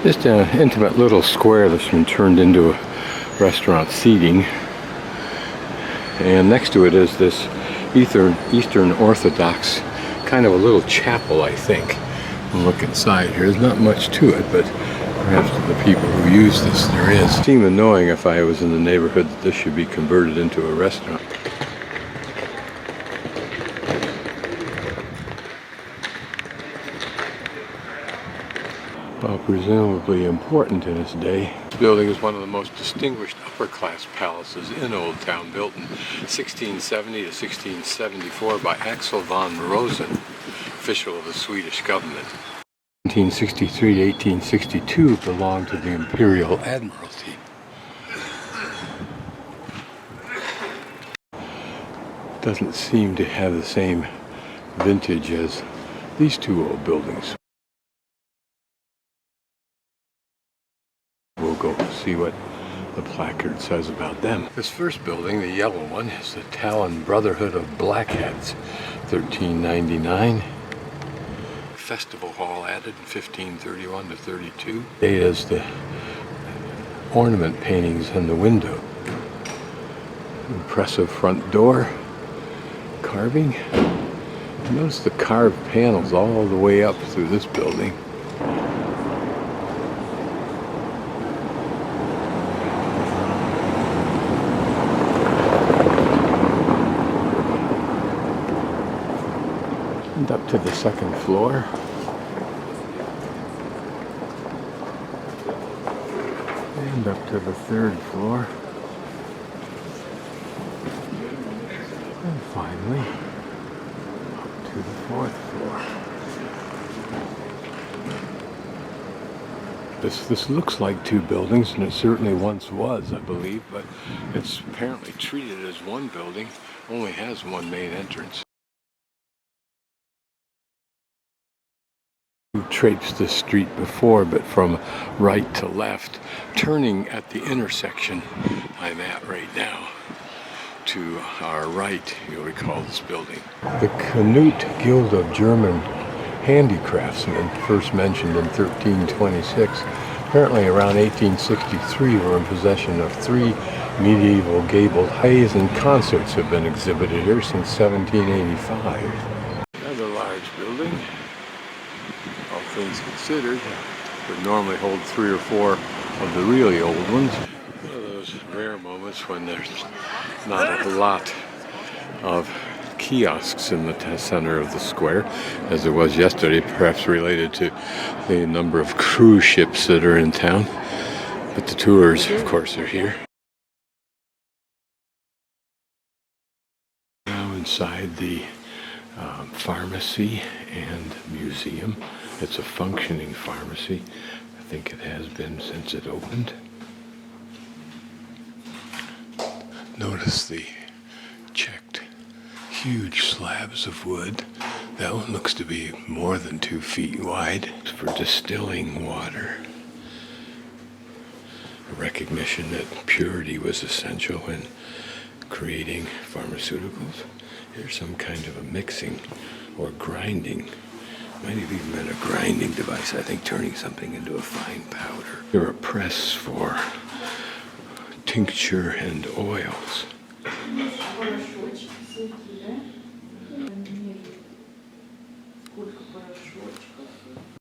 Just an intimate little square that's been turned into a restaurant seating. And next to it is this Eastern Orthodox kind of a little chapel, I think. We'll look inside here. There's not much to it, but perhaps to the people who use this there is. It seemed annoying if I was in the neighborhood that this should be converted into a restaurant. Well, presumably important in its day. This building is one of the most distinguished upper-class palaces in Old Town, built in 1670 to 1674 by Axel von Rosen, official of the Swedish government. 1863 to 1862 belonged to the Imperial Admiralty. Doesn't seem to have the same vintage as these two old buildings. We'll go see what the placard says about them. This first building, the yellow one, is the Tallinn Brotherhood of Blackheads, 1399. Festival hall added in 1531 to 32. It is the ornament paintings on the window. Impressive front door. Carving. Notice the carved panels all the way up through this building. And up to the second floor. And up to the third floor. And finally, up to the fourth floor. This looks like two buildings, and it certainly once was, I believe, but it's apparently treated as one building, only has one main entrance. We've traipsed this street before, but from right to left, turning at the intersection I'm at right now. To our right, you'll recall this building. The Cnute Guild of German Handicraftsmen, first mentioned in 1326, apparently around 1863 were in possession of 3 medieval gabled plays, and concerts have been exhibited here since 1785. Another large building. All things considered, would normally hold 3 or 4 of the really old ones. One of those rare moments when there's not a lot of kiosks in the center of the square, as there was yesterday, perhaps related to the number of cruise ships that are in town. But the tours, of course, are here. Now inside the pharmacy and museum. It's a functioning pharmacy. I think it has been since it opened. Notice the checked huge slabs of wood. That one looks to be more than 2 feet wide. It's for distilling water. A recognition that purity was essential in creating pharmaceuticals. Here's some kind of a mixing or grinding. Might have even been a grinding device, I think, turning something into a fine powder. Here are a press for tincture and oils.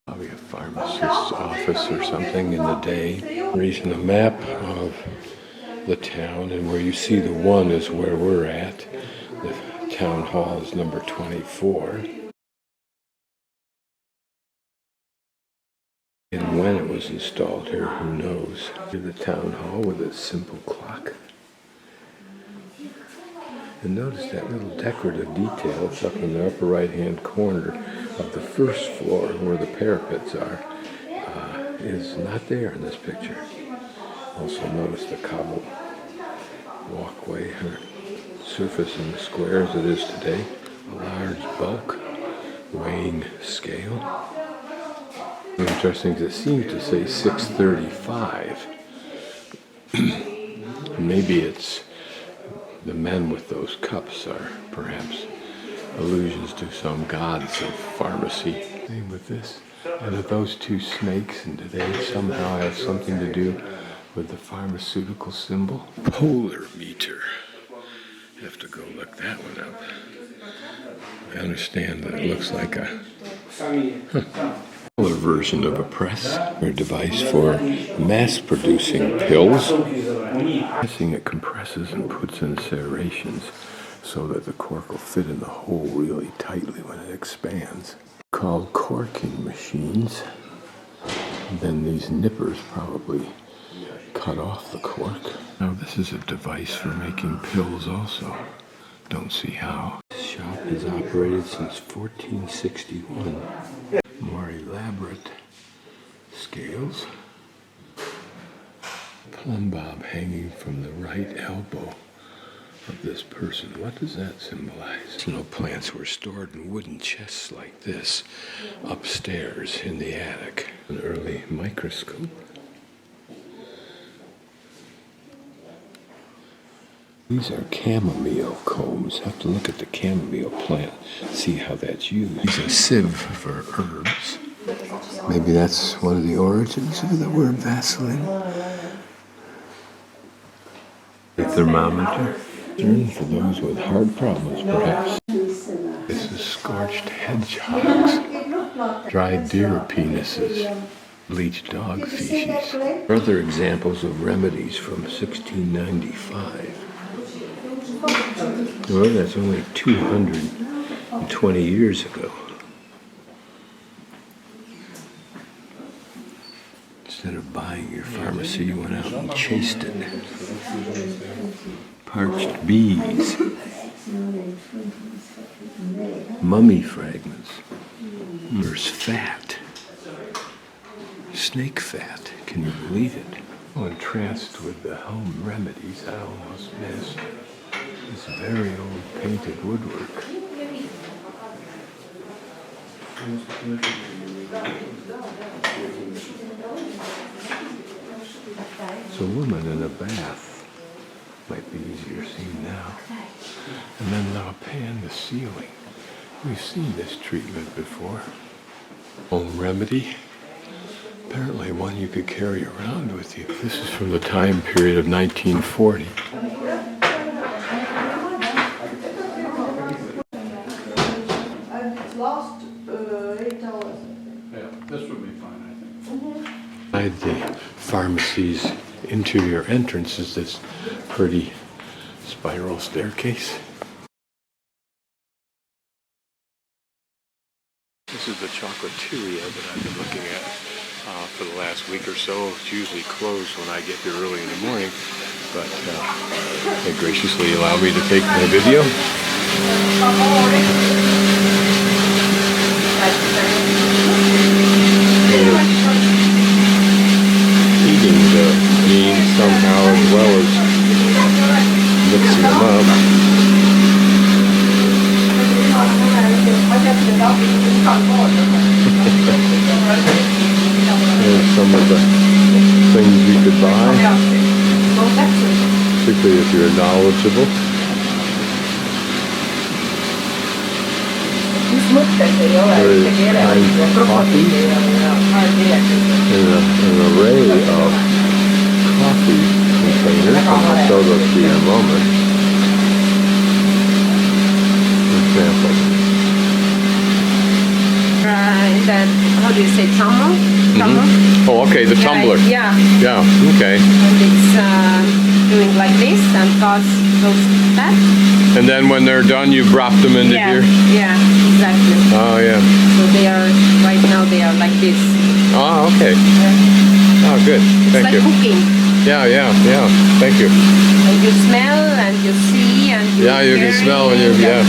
Probably a pharmacist's office or something in the day. Raising a map of the town, and where you see the 1 is where we're at. The town hall is number 24. And when it was installed here, who knows? The town hall with its simple clock. And notice that little decorative detail. It's up in the upper right-hand corner of the first floor where the parapets are. Is not there in this picture. Also notice the cobble walkway or surface in the square as it is today. A large bulk weighing scale. Interesting, because it seems to say 635. Maybe it's the men with those cups are perhaps allusions to some gods of pharmacy. Same with this. And are those two snakes, and do they somehow have something to do with the pharmaceutical symbol? Polar meter. Have to go look that one up. I understand that it looks like a smaller version of a press or device for mass-producing pills. It compresses and puts in serrations so that the cork will fit in the hole really tightly when it expands. Called corking machines. And then these nippers probably cut off the cork. Now this is a device for making pills also. Don't see how. This shop has operated since 1461. More elaborate scales. Plumb bob hanging from the right elbow of this person. What does that symbolize? Medicinal plants were stored in wooden chests like this upstairs in the attic. An early microscope. These are chamomile combs. Have to look at the chamomile plant, see how that's used. Use a sieve for herbs. Maybe that's one of the origins of the word Vaseline. A thermometer. For those with heart problems, perhaps. This is scorched hedgehogs, dried deer penises, bleached dog feces. Other examples of remedies from 1695. Well, that's only 220 years ago. Instead of buying your pharmacy, you went out and chased it. Parched bees. Mummy fragments. There's fat. Snake fat. Can you believe it? Well, entranced with the home remedies, I almost missed this very old painted woodwork. It's a woman in a bath. Might be easier seen now. And then now pan the ceiling. We've seen this treatment before. Home remedy. Apparently one you could carry around with you. This is from the time period of 1940. Last 8 hours. Yeah, this would be fine, I think. Inside the pharmacy's interior entrance is this pretty spiral staircase. This is the chocolaterie that I've been looking at for the last week or so. It's usually closed when I get here early in the morning, but they graciously allow me to take my video. Eating the beans somehow as well as mixing them up. Here's some of the things you could buy, particularly if you're knowledgeable. Very kinds of coffee, and an array of coffee containers, and I'll show those to you in a moment. For example. And then, how do you say, tumbler? Mm-hmm. Oh, okay, the tumbler. Yeah. Yeah, okay. And it's doing like this and goes that. And then when they're done, you drop them into here? Yeah, exactly. Oh, yeah. So they are, right now they are like this. Oh, okay. Oh, good. Thank you. It's like cooking. Yeah. Thank you. And you smell and you see and you Yeah, you can smell when you, yeah.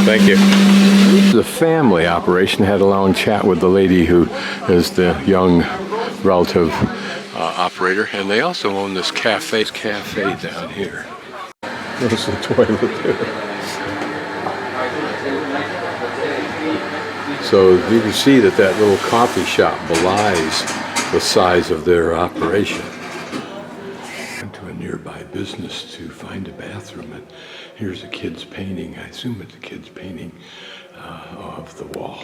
Thank you. This is a family operation. I had a long chat with the lady who is the young relative operator, and they also own this cafe down here. There's a toilet there. So you can see that little coffee shop belies the size of their operation. Went to a nearby business to find a bathroom, and Here's a kid's painting. I assume it's a kid's painting of the wall.